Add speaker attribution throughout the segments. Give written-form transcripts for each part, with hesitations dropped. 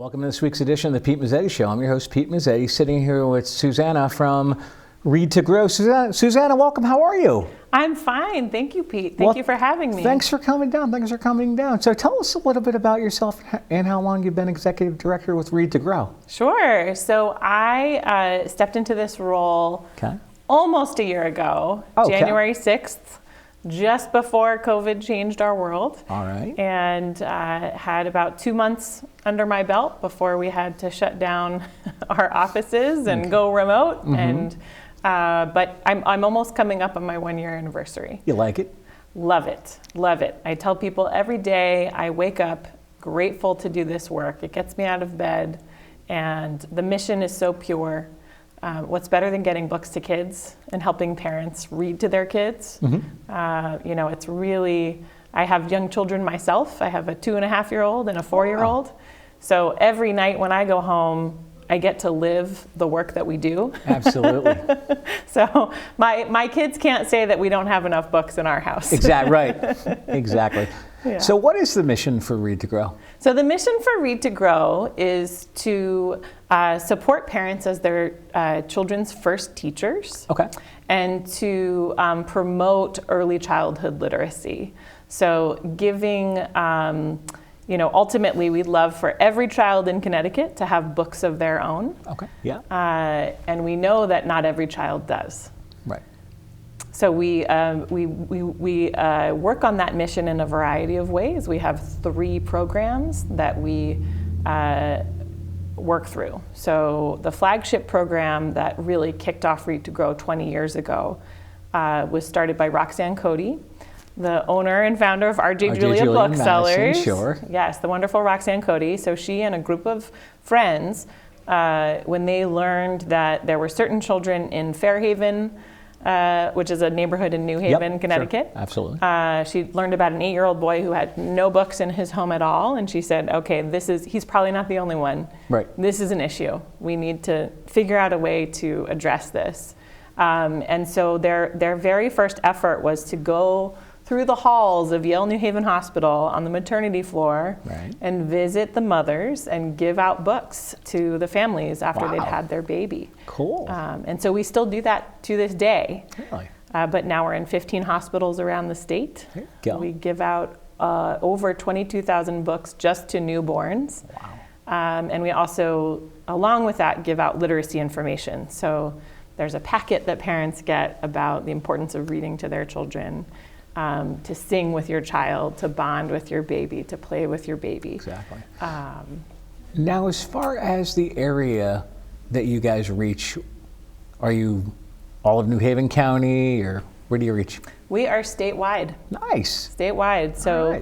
Speaker 1: Welcome to this week's edition of the Pete Mezzetti Show. I'm your host, Pete Mezzetti, sitting here with Susanna from Read to Grow. Susanna, welcome. How are you?
Speaker 2: I'm fine. Thank you, Pete. Thank you for having me.
Speaker 1: Thanks for coming down. So tell us a little bit about yourself and how long you've been executive director with Read to Grow.
Speaker 2: Sure. So I stepped into this role almost a year ago, January 6th. Just before COVID changed our world.
Speaker 1: All right.
Speaker 2: And had about 2 months under my belt before we had to shut down our offices and go remote. And but I'm almost coming up on my 1-year anniversary.
Speaker 1: You like it?
Speaker 2: Love it. Love it. I tell people every day I wake up grateful to do this work. It gets me out of bed, and the mission is so pure. What's better than getting books to kids and helping parents read to their kids? It's really, I have young children myself. I have a 2.5-year-old and a 4-year-old. So every night when I go home, I get to live the work that we do.
Speaker 1: Absolutely.
Speaker 2: So my kids can't say that we don't have enough books in our house.
Speaker 1: Exactly, right. Exactly. Yeah. So what is the mission for Read to Grow?
Speaker 2: So the mission for Read to Grow is to support parents as their children's first teachers.
Speaker 1: Okay.
Speaker 2: And to promote early childhood literacy. So giving, ultimately we'd love for every child in Connecticut to have books of their own.
Speaker 1: Okay, yeah.
Speaker 2: And we know that not every child does.
Speaker 1: Right.
Speaker 2: So we work on that mission in a variety of ways. We have 3 programs that we work through. So the flagship program that really kicked off Read to Grow 20 years ago was started by Roxanne Cody, the owner and founder of R.J. Julia Booksellers.
Speaker 1: Madison, sure.
Speaker 2: Yes, the wonderful Roxanne Cody. So she and a group of friends, when they learned that there were certain children in Fairhaven, which is a neighborhood in New Haven, Connecticut.
Speaker 1: Sure. Absolutely.
Speaker 2: She learned about an 8-year-old boy who had no books in his home at all, and she said, okay, he's probably not the only one.
Speaker 1: Right.
Speaker 2: This is an issue. We need to figure out a way to address this. And so their very first effort was to go through the halls of Yale New Haven Hospital on the maternity floor and visit the mothers and give out books to the families after they'd had their baby.
Speaker 1: Cool.
Speaker 2: And so we still do that to this day.
Speaker 1: Really?
Speaker 2: But now we're in 15 hospitals around the state.
Speaker 1: There you go.
Speaker 2: We give out over 22,000 books just to newborns.
Speaker 1: Wow.
Speaker 2: And we also, along with that, give out literacy information. So there's a packet that parents get about the importance of reading to their children. To sing with your child, to bond with your baby, to play with your baby.
Speaker 1: Exactly. Now, as far as the area that you guys reach, are you all of New Haven County, or where do you reach?
Speaker 2: We are statewide.
Speaker 1: Nice.
Speaker 2: Statewide. So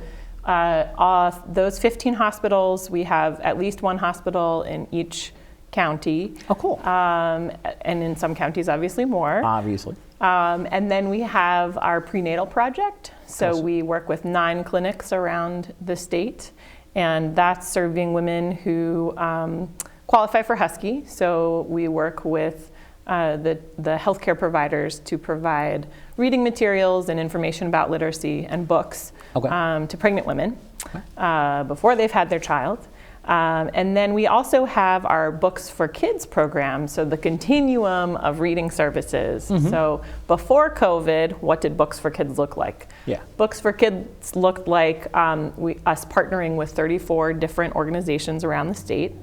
Speaker 2: those 15 hospitals, we have at least one hospital in each county.
Speaker 1: Oh, cool.
Speaker 2: And in some counties, obviously more.
Speaker 1: Obviously.
Speaker 2: And then we have our prenatal project. So we work with 9 clinics around the state, and that's serving women who qualify for Husky. So we work with the healthcare providers to provide reading materials and information about literacy and books to pregnant women before they've had their child. And then we also have our Books for Kids program, so the continuum of reading services. So before COVID, what did Books for Kids look like?
Speaker 1: Yeah.
Speaker 2: Books for Kids looked like us partnering with 34 different organizations around the state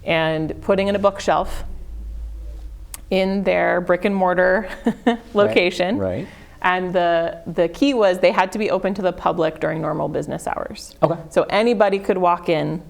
Speaker 2: and putting in a bookshelf in their brick and mortar location.
Speaker 1: Right.
Speaker 2: And the key was they had to be open to the public during normal business hours.
Speaker 1: Okay.
Speaker 2: So anybody could walk in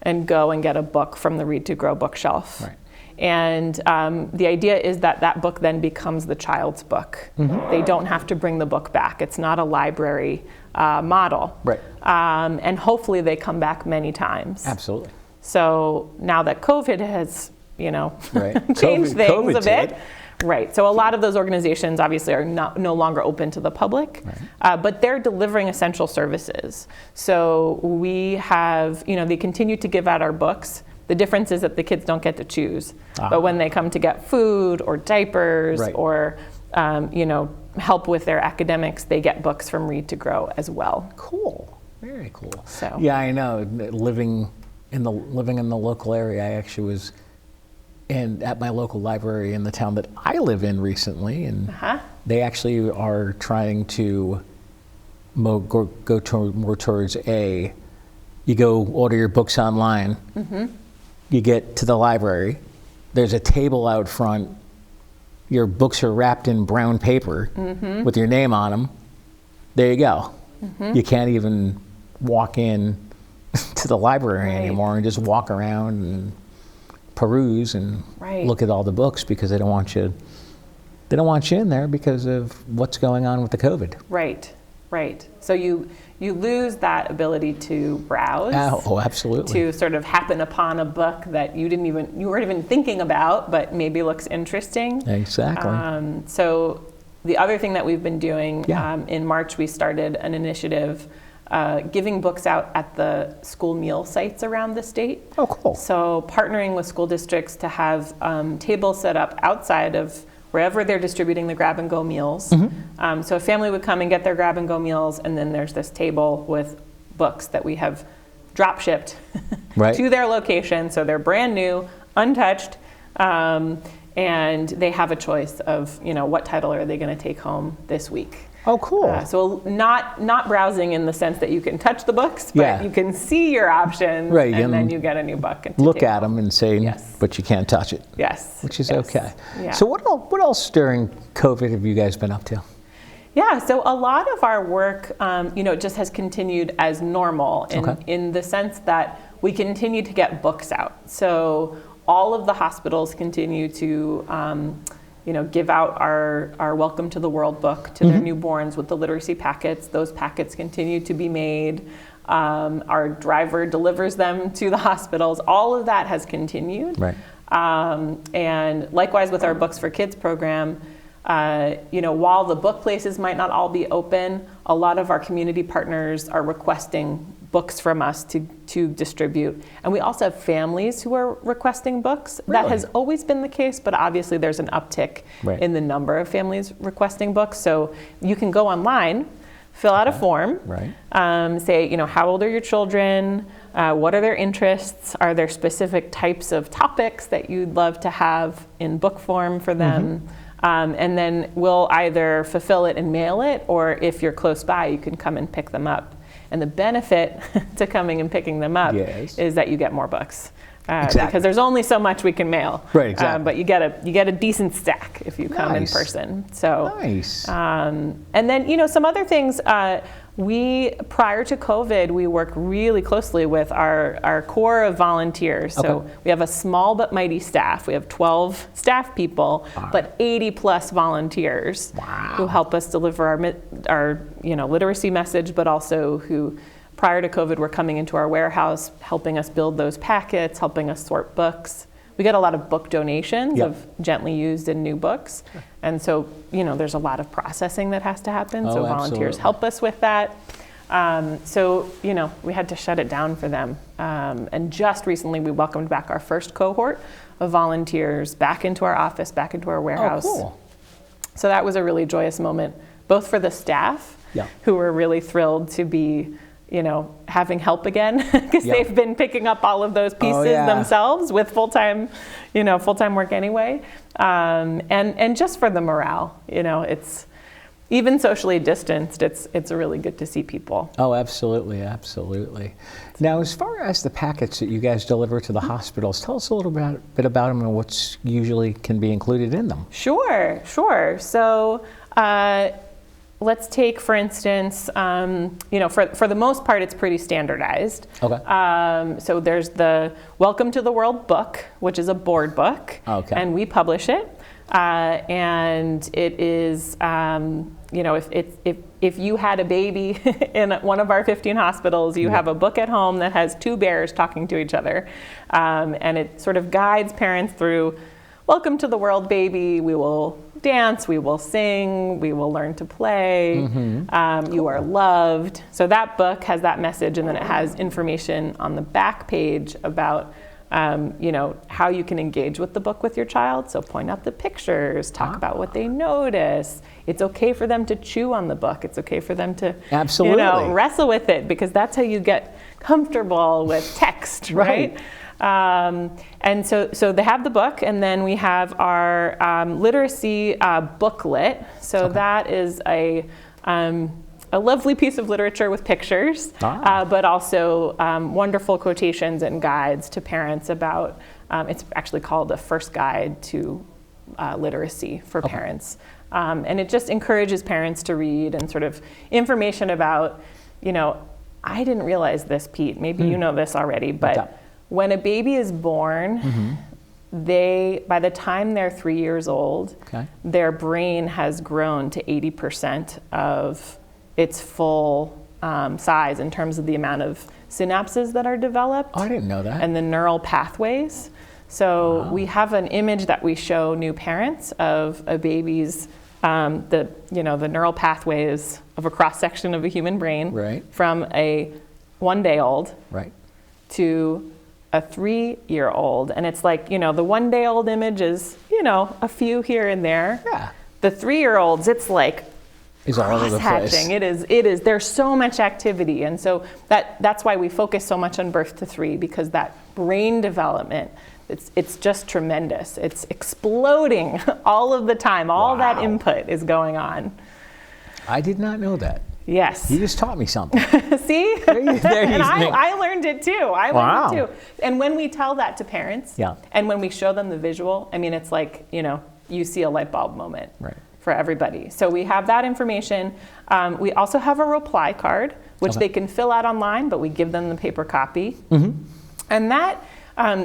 Speaker 2: and go and get a book from the Read to Grow bookshelf.
Speaker 1: Right.
Speaker 2: And the idea is that book then becomes the child's book. They don't have to bring the book back. It's not a library model.
Speaker 1: Right.
Speaker 2: And hopefully they come back many times.
Speaker 1: Absolutely.
Speaker 2: So now that COVID has, changed things
Speaker 1: COVID
Speaker 2: a bit. Right. So a lot of those organizations obviously are no longer open to the public, but they're delivering essential services. So we have, they continue to give out our books. The difference is that the kids don't get to choose. But when they come to get food or diapers or, help with their academics, they get books from Read to Grow as well.
Speaker 1: Cool. Very cool.
Speaker 2: So.
Speaker 1: Yeah, I know. Living living in the local area, I actually was at my local library in the town that I live in recently, and they actually are trying to go more towards you go order your books online, you get to the library, there's a table out front, your books are wrapped in brown paper with your name on them, there you go. You can't even walk in to the library anymore and just walk around and peruse and look at all the books, because they don't want you in there because of what's going on with the COVID.
Speaker 2: Right. So you lose that ability to browse.
Speaker 1: Oh, absolutely.
Speaker 2: To sort of happen upon a book that you weren't even thinking about, but maybe looks interesting.
Speaker 1: Exactly.
Speaker 2: So the other thing that we've been doing, in March we started an initiative giving books out at the school meal sites around the state.
Speaker 1: Oh, cool.
Speaker 2: So partnering with school districts to have tables set up outside of wherever they're distributing the grab-and-go meals. So a family would come and get their grab-and-go meals, and then there's this table with books that we have drop-shipped to their location. So they're brand new, untouched, and they have a choice of, what title are they going to take home this week.
Speaker 1: Oh, cool.
Speaker 2: So not browsing in the sense that you can touch the books, but you can see your options, and then you get a new book. And
Speaker 1: look at them and say, but you can't touch it.
Speaker 2: Yes.
Speaker 1: Which is okay.
Speaker 2: Yeah.
Speaker 1: So what else during COVID have you guys been up to?
Speaker 2: Yeah, so a lot of our work, just has continued as normal in the sense that we continue to get books out. So all of the hospitals continue to give out our Welcome to the World book to their newborns with the literacy packets. Those packets continue to be made. Our driver delivers them to the hospitals. All of that has continued.
Speaker 1: Right.
Speaker 2: And likewise with our Books for Kids program, while the book places might not all be open, a lot of our community partners are requesting books from us to distribute. And we also have families who are requesting books.
Speaker 1: Really?
Speaker 2: That has always been the case, but obviously there's an uptick in the number of families requesting books. So you can go online, fill out a form, say, how old are your children? What are their interests? Are there specific types of topics that you'd love to have in book form for them? And then we'll either fulfill it and mail it, or if you're close by, you can come and pick them up. And the benefit to coming and picking them up is that you get more books. Because there's only so much we can mail.
Speaker 1: Right, exactly.
Speaker 2: But you get a decent stack if you come in person. So
Speaker 1: nice.
Speaker 2: And then some other things. Prior to COVID, we worked really closely with our core of volunteers. So we have a small but mighty staff. We have 12 staff people, but 80 plus volunteers who help us deliver our literacy message, but also who prior to COVID were coming into our warehouse, helping us build those packets, helping us sort books. We get a lot of book donations of gently used and new books. And so, there's a lot of processing that has to happen. So volunteers help us with that. So, we had to shut it down for them. And just recently we welcomed back our first cohort of volunteers back into our office, back into our warehouse.
Speaker 1: Oh, cool.
Speaker 2: So that was a really joyous moment, both for the staff who were really thrilled to be having help again, because they've been picking up all of those pieces themselves with full-time work anyway. And just for the morale, it's even socially distanced, it's really good to see people.
Speaker 1: Oh, absolutely, absolutely. Now, as far as the packets that you guys deliver to the hospitals, tell us a little bit about them and what's usually can be included in them.
Speaker 2: Sure. So, let's take, for instance, for the most part, it's pretty standardized. So there's the Welcome to the World book, which is a board book, and we publish it. And it is, if you had a baby in one of our 15 hospitals, you have a book at home that has two bears talking to each other, and it sort of guides parents through, welcome to the world, baby. We will dance, we will sing, we will learn to play. You are loved. So that book has that message, and then it has information on the back page about how you can engage with the book with your child. So point out the pictures, talk about what they notice. It's okay for them to chew on the book. It's okay for them to wrestle with it, because that's how you get comfortable with text, right? And so they have the book, and then we have our literacy booklet. So that is a lovely piece of literature with pictures, but also wonderful quotations and guides to parents about, it's actually called the First Guide to Literacy for Parents. And it just encourages parents to read and sort of information about, I didn't realize this, Pete, maybe you know this already, but when a baby is born, by the time they're 3 years old, their brain has grown to 80% of its full size in terms of the amount of synapses that are developed.
Speaker 1: Oh, I didn't know that.
Speaker 2: And the neural pathways. So we have an image that we show new parents of a baby's, the neural pathways of a cross section of a human brain from a 1-day-old to a 3-year-old. And it's like, the 1-day-old image is, a few here and there.
Speaker 1: Yeah.
Speaker 2: The 3-year-olds, it's like
Speaker 1: is all over the place.
Speaker 2: It is. There's so much activity. And so that's why we focus so much on birth to 3, because that brain development, it's just tremendous. It's exploding all of the time. All that input is going on.
Speaker 1: I did not know that.
Speaker 2: Yes.
Speaker 1: You just taught me something.
Speaker 2: See? And I learned it too. And when we tell that to parents, and when we show them the visual, it's like, you see a light bulb moment for everybody. So we have that information. We also have a reply card, which they can fill out online, but we give them the paper copy. And that,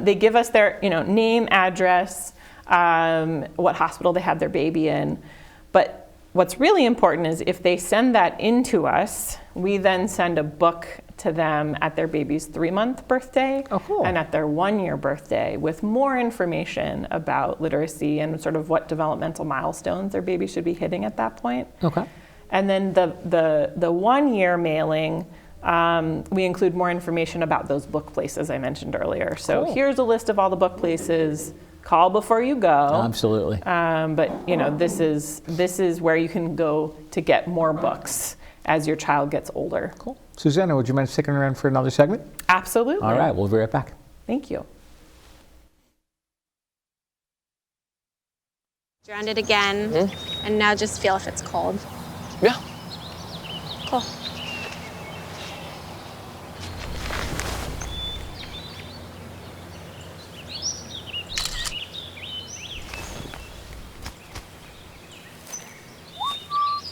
Speaker 2: they give us their name, address, what hospital they had their baby in. But what's really important is if they send that into us, we then send a book to them at their baby's 3-month birthday and at their 1-year birthday with more information about literacy and sort of what developmental milestones their baby should be hitting at that point. And then the 1-year mailing, we include more information about those book places I mentioned earlier. So here's a list of all the book places. Call before you go.
Speaker 1: Absolutely.
Speaker 2: But this is where you can go to get more books as your child gets older.
Speaker 1: Cool. Susanna, would you mind sticking around for another segment?
Speaker 2: Absolutely.
Speaker 1: All right, we'll be right back.
Speaker 2: Thank you.
Speaker 3: Around it again, and now just feel if it's cold.
Speaker 4: Yeah.
Speaker 3: Cool.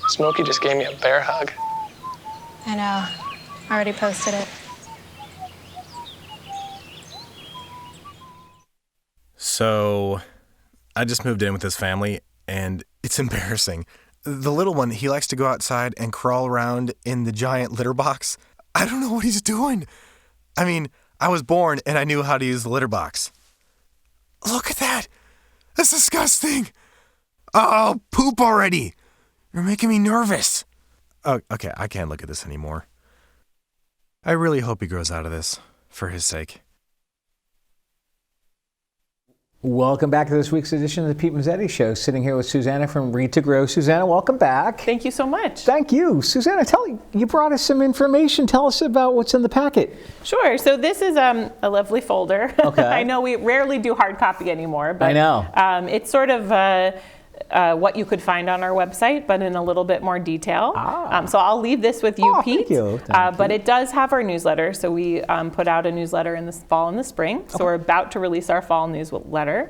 Speaker 4: Smokey just gave me a bear hug.
Speaker 3: I know. Already posted it.
Speaker 5: So, I just moved in with this family, and it's embarrassing. The little one, he likes to go outside and crawl around in the giant litter box. I don't know what he's doing. I was born and I knew how to use the litter box. Look at that! That's disgusting! Oh, poop already! You're making me nervous. Oh, okay, I can't look at this anymore. I really hope he grows out of this, for his sake.
Speaker 1: Welcome back to this week's edition of the Pete Mezzetti Show. Sitting here with Susanna from Read to Grow. Susanna, welcome back.
Speaker 2: Thank you so much.
Speaker 1: Thank you. Susanna, you brought us some information. Tell us about what's in the packet.
Speaker 2: Sure. So this is a lovely folder. I know we rarely do hard copy anymore, but
Speaker 1: I know.
Speaker 2: It's sort of what you could find on our website, but in a little bit more detail. So I'll leave this with you, Pete.
Speaker 1: Thank you.
Speaker 2: But it does have our newsletter. So we put out a newsletter in the fall and the spring. So we're about to release our fall newsletter.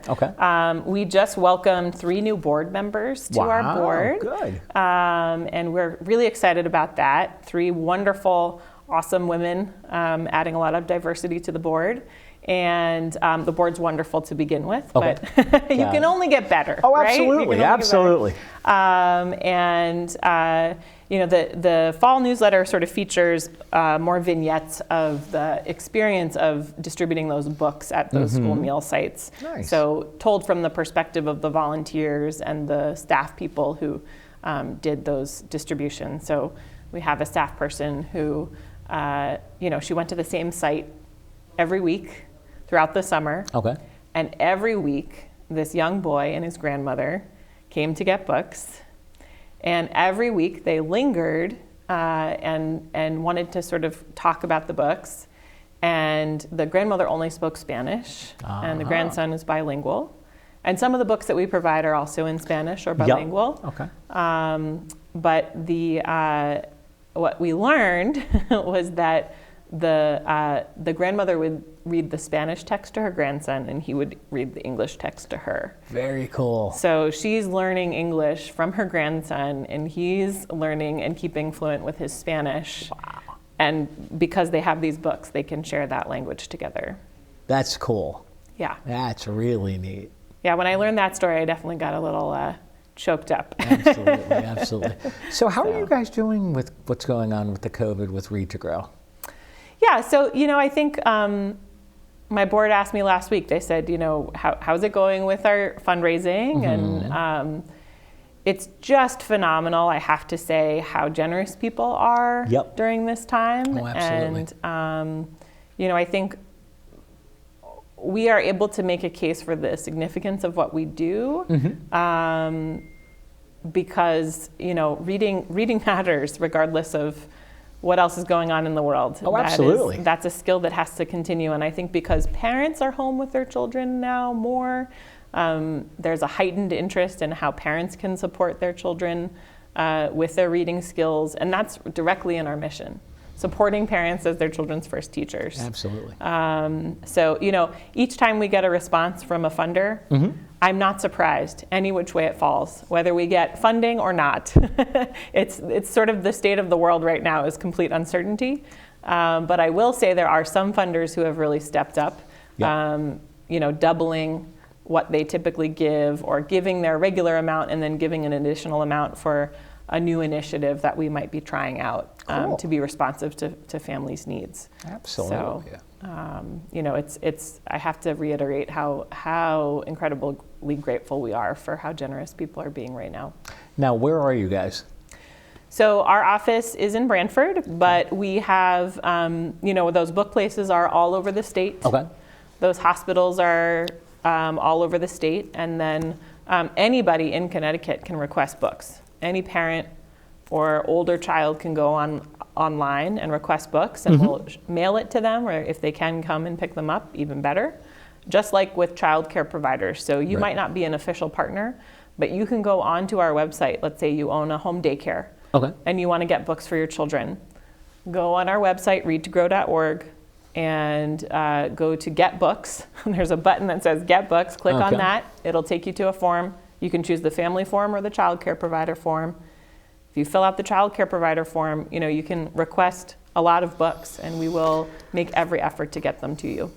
Speaker 2: We just welcomed 3 new board members to our board.
Speaker 1: Good.
Speaker 2: And we're really excited about that. 3 wonderful, awesome women adding a lot of diversity to the board. And the board's wonderful to begin with, but you can only get better.
Speaker 1: Oh, absolutely, absolutely.
Speaker 2: The fall newsletter sort of features more vignettes of the experience of distributing those books at those school meal sites.
Speaker 1: Nice.
Speaker 2: So told from the perspective of the volunteers and the staff people who did those distributions. So we have a staff person who, she went to the same site every week throughout the summer. And every week, this young boy and his grandmother came to get books. And every week they lingered and wanted to sort of talk about the books. And the grandmother only spoke Spanish, and the grandson is bilingual. And some of the books that we provide are also in Spanish or bilingual.
Speaker 1: Okay.
Speaker 2: But what we learned was that the grandmother would read the Spanish text to her grandson, and he would read the English text to her.
Speaker 1: Very cool.
Speaker 2: So she's learning English from her grandson, and he's learning and keeping fluent with his Spanish.
Speaker 1: Wow.
Speaker 2: And because they have these books, they can share that language together.
Speaker 1: That's cool.
Speaker 2: Yeah.
Speaker 1: That's really neat.
Speaker 2: Yeah, when I learned that story, I definitely got a little choked up.
Speaker 1: Absolutely, absolutely. So how are you guys doing with what's going on with the COVID with Read to Grow?
Speaker 2: Yeah, so, I think my board asked me last week, they said, how's it going with our fundraising? And it's just phenomenal, I have to say, how generous people are during this time.
Speaker 1: Oh, absolutely.
Speaker 2: And, I think we are able to make a case for the significance of what we do because, reading matters regardless of what else is going on in the world.
Speaker 1: Oh, absolutely.
Speaker 2: That's a skill that has to continue. And I think because parents are home with their children now more, there's a heightened interest in how parents can support their children with their reading skills. And that's directly in our mission, supporting parents as their children's first teachers.
Speaker 1: Absolutely.
Speaker 2: So, each time we get a response from a funder, I'm not surprised any which way it falls, whether we get funding or not. It's sort of the state of the world right now is complete uncertainty. But I will say there are some funders who have really stepped up, doubling what they typically give or giving their regular amount and then giving an additional amount for a new initiative that we might be trying out to be responsive to families' needs.
Speaker 1: Absolutely.
Speaker 2: So, I have to reiterate how incredibly grateful we are for how generous people are being right now.
Speaker 1: Now, where are you guys?
Speaker 2: So our office is in Brantford, but we have, those book places are all over the state.
Speaker 1: Okay.
Speaker 2: Those hospitals are all over the state, and then anybody in Connecticut can request books. Any parent or older child can go online and request books, and we'll mail it to them, or if they can come and pick them up, even better. Just like with child care providers. So you might not be an official partner, but you can go onto our website. Let's say you own a home daycare, and you want to get books for your children. Go on our website, readtogrow.org, and go to Get Books. There's a button that says Get Books. Click on that. It'll take you to a form. You can choose the family form or the child care provider form. If you fill out the child care provider form, you can request a lot of books, and we will make every effort to get them to you.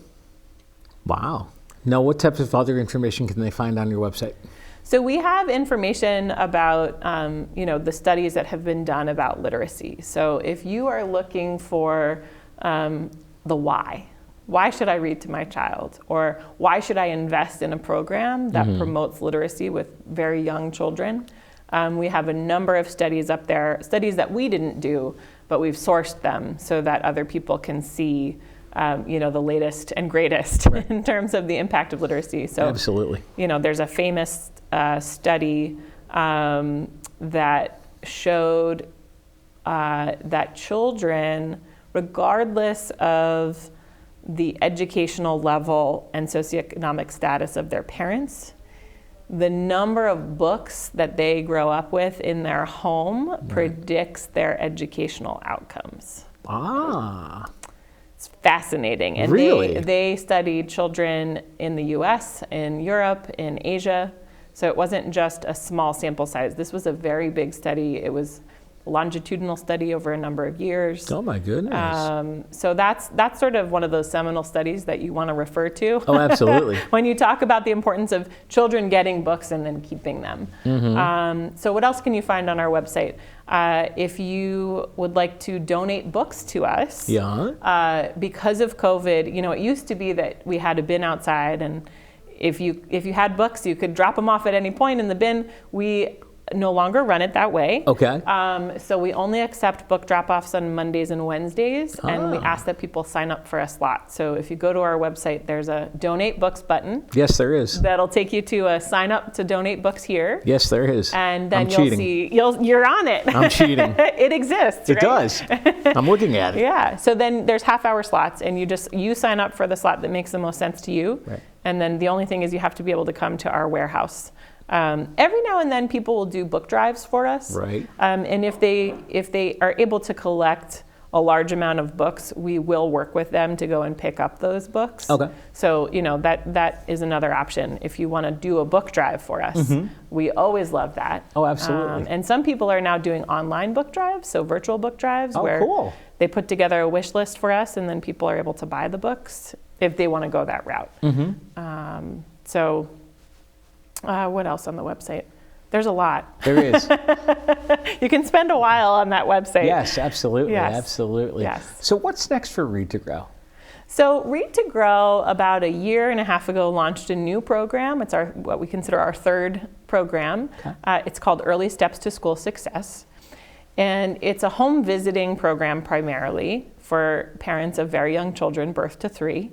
Speaker 1: Wow. Now, what types of other information can they find on your website?
Speaker 2: So we have information about, the studies that have been done about literacy. So if you are looking for the why should I read to my child? Or why should I invest in a program that promotes literacy with very young children? We have a number of studies up there, studies that we didn't do, but we've sourced them so that other people can see the latest and greatest in terms of the impact of literacy. So,
Speaker 1: absolutely.
Speaker 2: There's a famous study that showed that children, regardless of the educational level and socioeconomic status of their parents, the number of books that they grow up with in their home predicts their educational outcomes. It's fascinating. And
Speaker 1: really?
Speaker 2: They studied children in the US, in Europe, in Asia. So it wasn't just a small sample size. This was a very big study. It was a longitudinal study over a number of years.
Speaker 1: Oh my goodness.
Speaker 2: So that's sort of one of those seminal studies that you want to refer to.
Speaker 1: Oh, absolutely.
Speaker 2: When you talk about the importance of children getting books and then keeping them. So what else can you find on our website? If you would like to donate books to us, because of COVID, it used to be that we had a bin outside, and if you had books, you could drop them off at any point in the bin. We no longer run it that way.
Speaker 1: Okay.
Speaker 2: So we only accept book drop-offs on Mondays and Wednesdays, and we ask that people sign up for a slot. So if you go to our website, there's a donate books button.
Speaker 1: Yes, there is.
Speaker 2: That'll take you to a sign up to donate books here.
Speaker 1: Yes, there is.
Speaker 2: And then
Speaker 1: I'm
Speaker 2: you'll
Speaker 1: cheating.
Speaker 2: see, you're on it.
Speaker 1: I'm cheating.
Speaker 2: It exists,
Speaker 1: It
Speaker 2: right?
Speaker 1: does. I'm looking at it.
Speaker 2: Yeah, so then there's half-hour slots, and you sign up for the slot that makes the most sense to you.
Speaker 1: Right.
Speaker 2: And then the only thing is you have to be able to come to our warehouse. Every now and then people will do book drives for us.
Speaker 1: Right.
Speaker 2: And if they are able to collect a large amount of books, we will work with them to go and pick up those books.
Speaker 1: Okay.
Speaker 2: So, that is another option. If you want to do a book drive for us, we always love that.
Speaker 1: Oh, absolutely.
Speaker 2: And some people are now doing online book drives, so virtual book drives,
Speaker 1: Oh,
Speaker 2: where
Speaker 1: cool.
Speaker 2: they put together a wish list for us, and then people are able to buy the books if they want to go that route. What else on the website? There's a lot.
Speaker 1: There is.
Speaker 2: You can spend a while on that website.
Speaker 1: Yes, absolutely.
Speaker 2: Yes.
Speaker 1: Absolutely.
Speaker 2: Yes.
Speaker 1: So what's next for Read to Grow?
Speaker 2: So Read to Grow, about a year and a half ago, launched a new program. It's what we consider our third program.
Speaker 1: Okay.
Speaker 2: It's called Early Steps to School Success. And it's a home visiting program primarily for parents of very young children, birth to 3,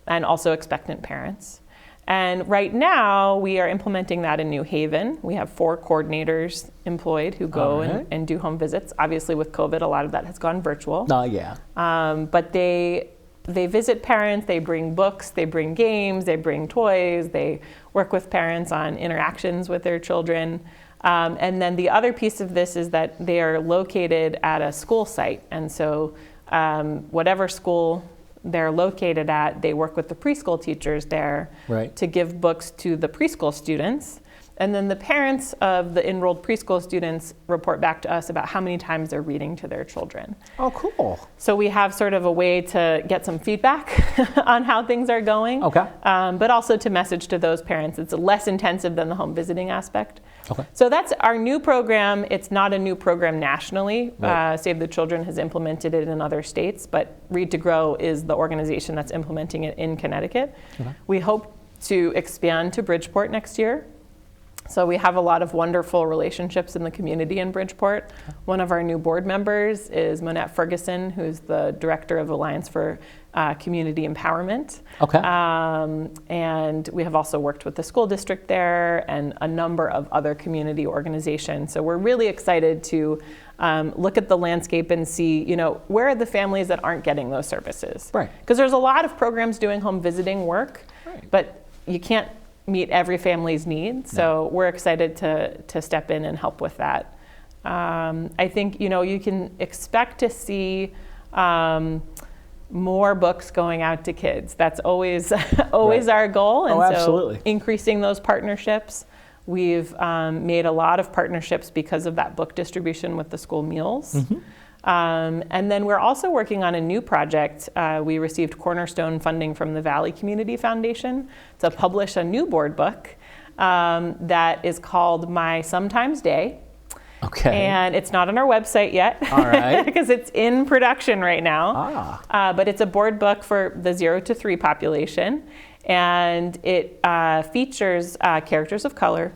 Speaker 2: and also expectant parents. And right now, we are implementing that in New Haven. We have 4 coordinators employed who go and do home visits. Obviously, with COVID, a lot of that has gone virtual.
Speaker 1: Yeah.
Speaker 2: But they visit parents, they bring books, they bring games, they bring toys, they work with parents on interactions with their children. And then the other piece of this is that they are located at a school site. And so whatever school they're located at, they work with the preschool teachers there to give books to the preschool students. And then the parents of the enrolled preschool students report back to us about how many times they're reading to their children.
Speaker 1: Oh, cool.
Speaker 2: So we have sort of a way to get some feedback on how things are going.
Speaker 1: Okay.
Speaker 2: But also to message to those parents. It's less intensive than the home visiting aspect.
Speaker 1: Okay.
Speaker 2: So that's our new program. It's not a new program nationally.
Speaker 1: Right.
Speaker 2: Save the Children has implemented it in other states, but Read to Grow is the organization that's implementing it in Connecticut. Okay. We hope to expand to Bridgeport next year. So we have a lot of wonderful relationships in the community in Bridgeport. One of our new board members is Monette Ferguson, who's the director of Alliance for Community Empowerment.
Speaker 1: Okay.
Speaker 2: And we have also worked with the school district there and a number of other community organizations. So we're really excited to look at the landscape and see, where are the families that aren't getting those services?
Speaker 1: Right.
Speaker 2: Because there's a lot of programs doing home visiting work, but you can't meet every family's needs. So we're excited to step in and help with that. I think, you can expect to see more books going out to kids. That's always our goal. And
Speaker 1: absolutely.
Speaker 2: So increasing those partnerships. We've made a lot of partnerships because of that book distribution with the school meals. And then we're also working on a new project. We received cornerstone funding from the Valley Community Foundation to publish a new board book that is called My Sometimes Day.
Speaker 1: Okay.
Speaker 2: And it's not on our website yet.
Speaker 1: All right.
Speaker 2: Because it's in production right now. But it's a board book for the 0 to 3 population. And it features characters of color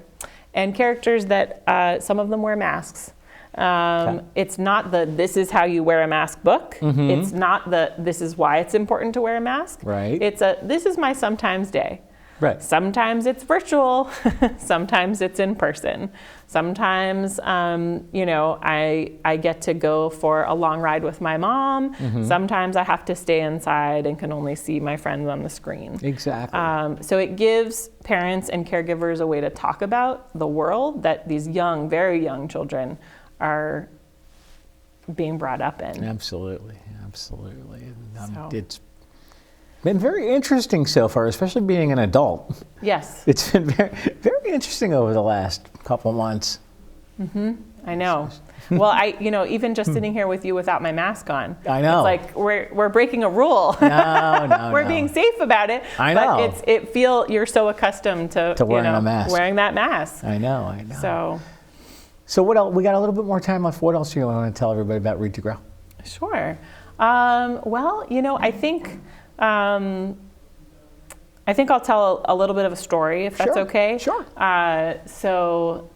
Speaker 2: and characters that some of them wear masks. It's not the "this is how you wear a mask" book. It's not the "this is why it's important to wear a mask."
Speaker 1: Right.
Speaker 2: It's "this is my sometimes day."
Speaker 1: Right.
Speaker 2: Sometimes it's virtual. Sometimes it's in person. Sometimes, I get to go for a long ride with my mom. Sometimes I have to stay inside and can only see my friends on the screen.
Speaker 1: Exactly.
Speaker 2: So it gives parents and caregivers a way to talk about the world that these young, very young children are being brought up in.
Speaker 1: Absolutely.
Speaker 2: So.
Speaker 1: It's been very interesting so far, especially being an adult.
Speaker 2: Yes.
Speaker 1: It's been very, very interesting over the last couple months.
Speaker 2: I know. Well, even just sitting here with you without my mask on.
Speaker 1: I know.
Speaker 2: It's like we're breaking a rule.
Speaker 1: No,
Speaker 2: We're being safe about it.
Speaker 1: I know.
Speaker 2: But you're so accustomed to
Speaker 1: wearing a mask.
Speaker 2: Wearing that mask.
Speaker 1: I know.
Speaker 2: So
Speaker 1: what else? We got a little bit more time left. What else do you want to tell everybody about Read to Grow?
Speaker 2: Sure. I think I'll tell a little bit of a story, if that's okay.
Speaker 1: Sure.
Speaker 2: So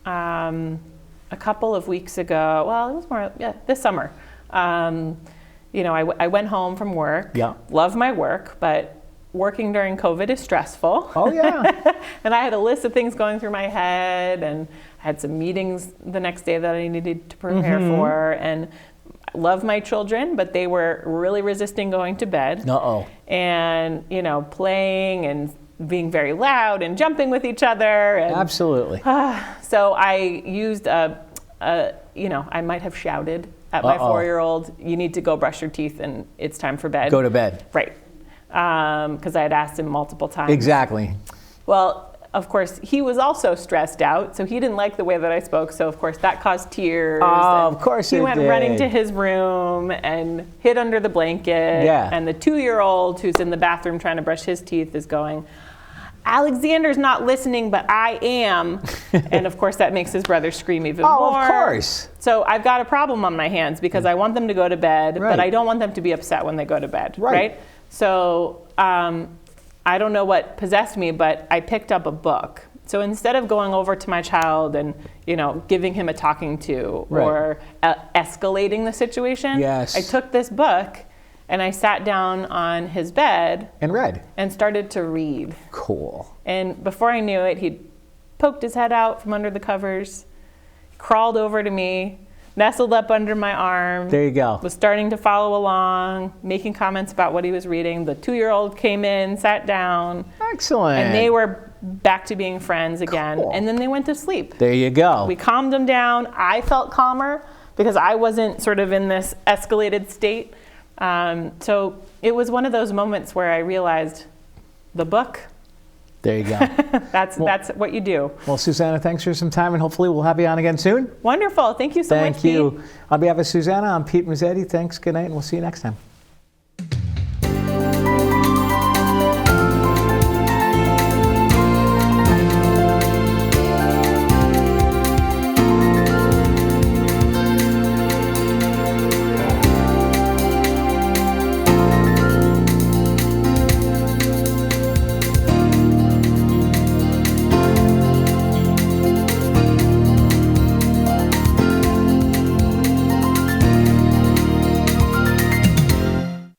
Speaker 2: a couple of weeks ago. Well, it was more, this summer. You know, I went home from work.
Speaker 1: Yeah.
Speaker 2: Love my work, but working during COVID is stressful.
Speaker 1: Oh, yeah.
Speaker 2: And I had a list of things going through my head, and I had some meetings the next day that I needed to prepare for. And I love my children, but they were really resisting going to bed.
Speaker 1: Uh-oh.
Speaker 2: And, you know, playing and being very loud and jumping with each other. And,
Speaker 1: Absolutely.
Speaker 2: so I used you know, I might have shouted at my 4-year-old, you need to go brush your teeth and it's time for bed.
Speaker 1: Go to bed.
Speaker 2: Right. Because I had asked him multiple times.
Speaker 1: Exactly.
Speaker 2: Well, of course, he was also stressed out, so he didn't like the way that I spoke. So, of course, that caused tears.
Speaker 1: Oh, of course
Speaker 2: he
Speaker 1: it
Speaker 2: went
Speaker 1: did.
Speaker 2: running to his room and hid under the blanket.
Speaker 1: Yeah.
Speaker 2: And the 2-year-old who's in the bathroom trying to brush his teeth is going, Alexander's not listening, but I am. And of course, that makes his brother scream even more.
Speaker 1: Oh, of course.
Speaker 2: So I've got a problem on my hands because I want them to go to bed,
Speaker 1: Right.
Speaker 2: but I don't want them to be upset when they go to bed.
Speaker 1: Right.
Speaker 2: So I don't know what possessed me, but I picked up a book. So instead of going over to my child and, you know, giving him a talking to
Speaker 1: Right.
Speaker 2: or escalating the situation,
Speaker 1: Yes.
Speaker 2: I took this book and I sat down on his bed
Speaker 1: And read.
Speaker 2: and started to read.
Speaker 1: Cool.
Speaker 2: And before I knew it, he'd poked his head out from under the covers, crawled over to me, nestled up under my arm.
Speaker 1: There you go.
Speaker 2: Was starting to follow along, making comments about what he was reading. The 2-year-old came in, sat down,
Speaker 1: Excellent.
Speaker 2: and they were back to being friends again.
Speaker 1: Cool.
Speaker 2: And then they went to sleep.
Speaker 1: There you go.
Speaker 2: We calmed them down. I felt calmer because I wasn't sort of in this escalated state. So it was one of those moments where I realized the book,
Speaker 1: There you go.
Speaker 2: that's what you do.
Speaker 1: Well, Susanna, thanks for some time, and hopefully we'll have you on again soon.
Speaker 2: Wonderful. Thank you so much,
Speaker 1: Thank you.
Speaker 2: Pete.
Speaker 1: On behalf of Susanna, I'm Pete Mezzetti. Thanks, good night, and we'll see you next time.